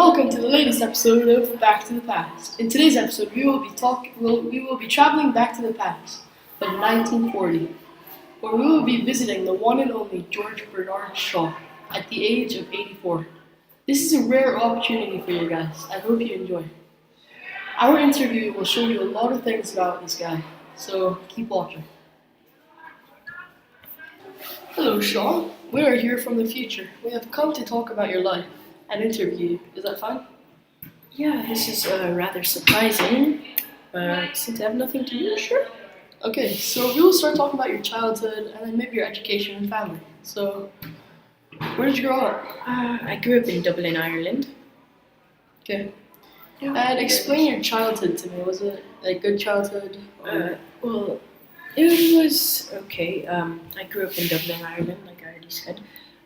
welcome to the latest episode of Back to the Past. In today's episode, we will be traveling back to the past of 1940, where we will be visiting the one and only George Bernard Shaw at the age of 84. This is a rare opportunity for you guys. I hope you enjoy. Our interview will show you a lot of things about this guy, so keep watching. Hello, Shaw. We are here from the future. We have come to talk about your life and interview you. Is that fine? Yeah, this is rather surprising, but since I have nothing to do, sure. Okay, so we will start talking about your childhood and then maybe your education and family. So, where did you grow up? I grew up in Dublin, Ireland. Okay. And explain your childhood to me. Was it a good childhood? Well, it was okay. I grew up in Dublin, Ireland, like I already said.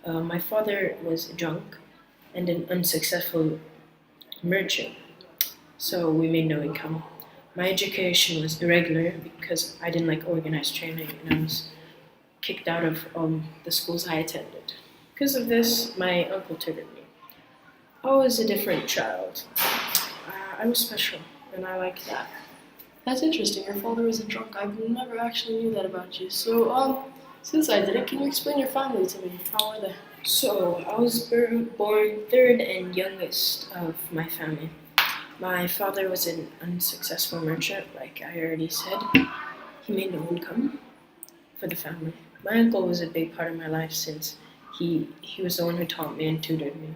My father was a drunk and an unsuccessful merchant, so we made no income. My education was irregular because I didn't like organized training and I was kicked out of the schools I attended. Because of this, my uncle tutored me. I was a different child. I was special, and I liked that. That's interesting. Your father was a drunk. I never actually knew that about you. So, since I did it, can you explain your family to me? How are they? So, I was born third and youngest of my family. My father was an unsuccessful merchant, like I already said. He made no income for the family. My uncle was a big part of my life since he was the one who taught me and tutored me.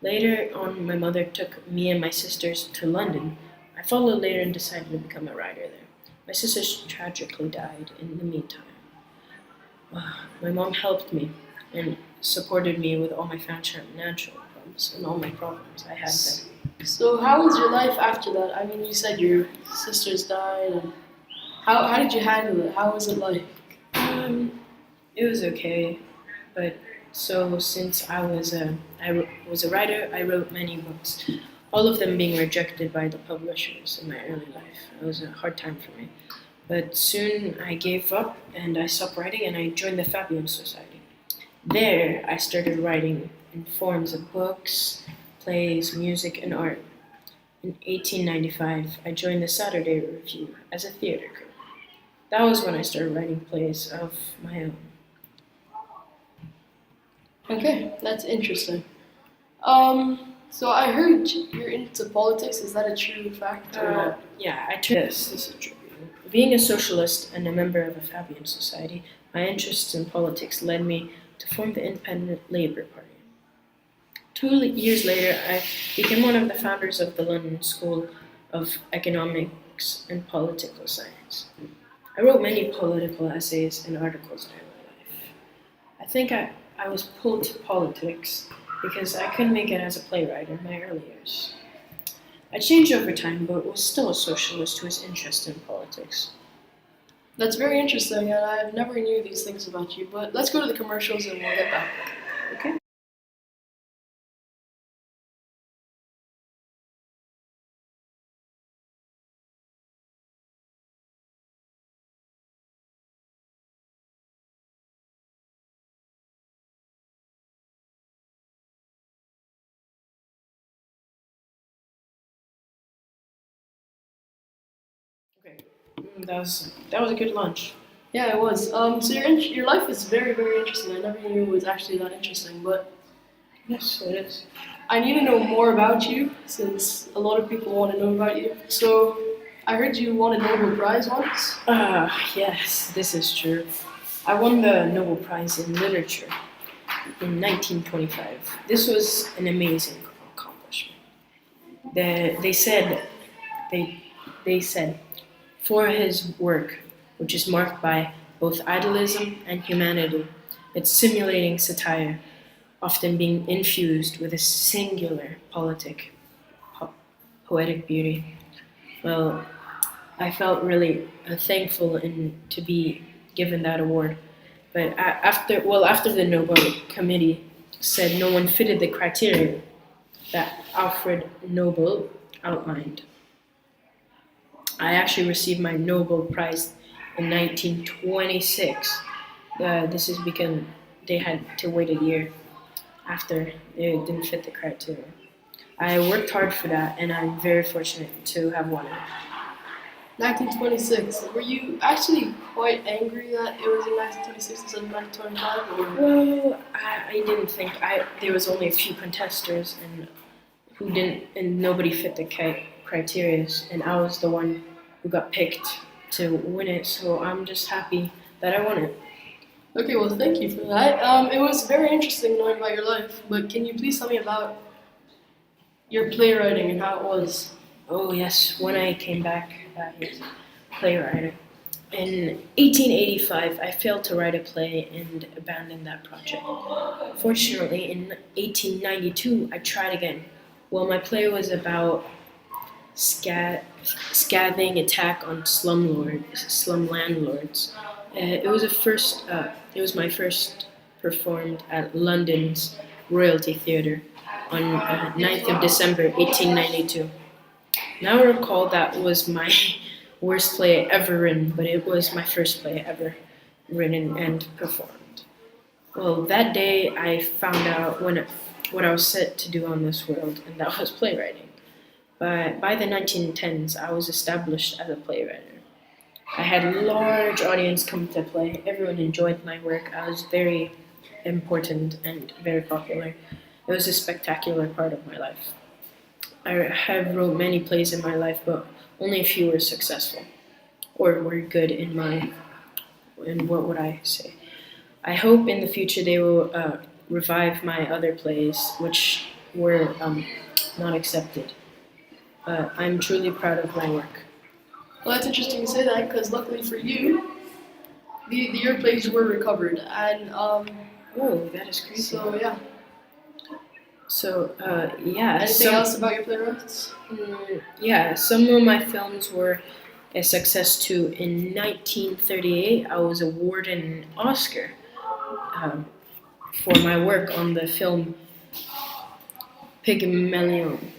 Later on, my mother took me and my sisters to London. I followed later and decided to become a writer there. My sisters tragically died in the meantime. My mom helped me and supported me with all my financial problems and all my problems I had there. So, how was your life after that? I mean, you said your sisters died, and how did you handle it? How was it like? It was okay, but so since I was a writer, I wrote many books, all of them being rejected by the publishers in my early life. It was a hard time for me. But soon I gave up and I stopped writing and I joined the Fabian Society. There I started writing in forms of books, plays, music, and art. In 1895, I joined the Saturday Review as a theater crew. That was when I started writing plays of my own. Okay, that's interesting. So I heard you're into politics. Is that a true fact or not? Yeah, this is true. Being a socialist and a member of the Fabian Society, my interests in politics led me to form the Independent Labour Party. 2 years later, I became one of the founders of the London School of Economics and Political Science. I wrote many political essays and articles during my life. I think I was pulled to politics because I couldn't make it as a playwright in my early years. I changed over time, but was still a socialist who was interested in politics. That's very interesting, and I never knew these things about you. But let's go to the commercials and we'll get back. Okay. Okay. That was a good lunch. Yeah, it was. So your life is very, very interesting. I never knew it was actually that interesting, but Yes, it is. I need to know more about you since a lot of people want to know about you. So I heard you won a Nobel Prize once. Yes, this is true. I won the Nobel Prize in Literature in 1925. This was an amazing accomplishment. They said for his work, which is marked by both idealism and humanity, it's simulating satire, often being infused with a singular poetic beauty. Well, I felt really thankful to be given that award. But after the Nobel Committee said no one fitted the criteria that Alfred Nobel outlined, I actually received my Nobel Prize in 1926. This is because they had to wait a year after they didn't fit the criteria. I worked hard for that, and I'm very fortunate to have won it. 1926. Were you actually quite angry that it was in 1926 instead of 1925? Or Well, I didn't think there was only a few contestants and who didn't and nobody fit the criteria, and I was the one who got picked to win it. So I'm just happy that I won it. okay, well, thank you for that. It was very interesting knowing about your life. But can you please tell me about your playwriting and how it was? Oh yes, when I came back as a playwright in 1885, I failed to write a play and abandoned that project. Fortunately, in 1892, I tried again. Well, my play was about scathing attack on slum landlords. It was my first performed at London's Royalty Theatre on 9th of December, 1892. Now I recall that was my worst play ever written, but it was my first play ever written and performed. Well, that day I found out what I was set to do on this world, and that was playwriting. But by the 1910s, I was established as a playwright. I had a large audience come to play. Everyone enjoyed my work. I was very important and very popular. It was a spectacular part of my life. I have wrote many plays in my life, but only a few were successful or were good in what would I say. I hope in the future they will revive my other plays, which were not accepted. But I'm truly proud of my work. Well, that's interesting to say that because luckily for you, your plays were recovered, and Oh, that is crazy. so yeah. So, yeah. Anything else about your playwrights? Yeah, some of my films were a success too. In 1938, I was awarded an Oscar for my work on the film Pygmalion.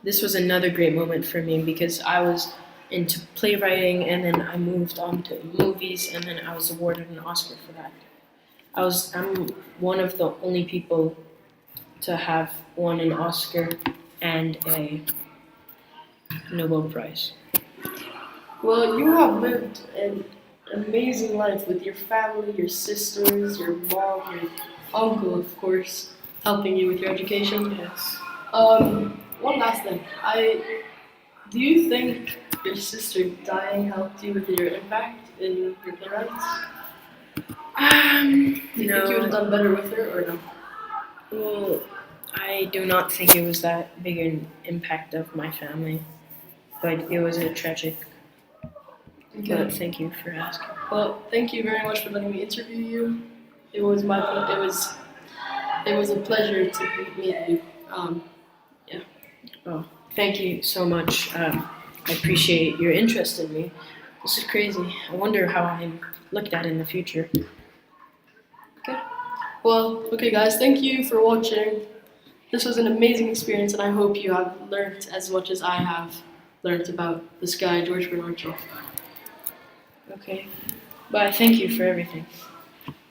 This was another great moment for me because I was into playwriting and then I moved on to movies and then I was awarded an Oscar for that. I'm one of the only people to have won an Oscar and a Nobel Prize. Well, you have lived an amazing life with your family, your sisters, your mom, your uncle, of course, helping you with your education. Yes. One last thing. Do you think your sister dying helped you with your impact in your playwrights? Do you think you would have No. done better with her or no? Well, I do not think it was that big an impact of my family, but it was a tragic. Okay. But thank you for asking. Well, thank you very much for letting me interview you. It was a pleasure to meet you. Oh, thank you so much. I appreciate your interest in me. This is crazy. I wonder how I'm looked at in the future. Well, okay, guys, thank you for watching. This was an amazing experience, and I hope you have learned as much as I have learned about this guy, George Bernard Shaw. Okay. Bye. Thank you for everything.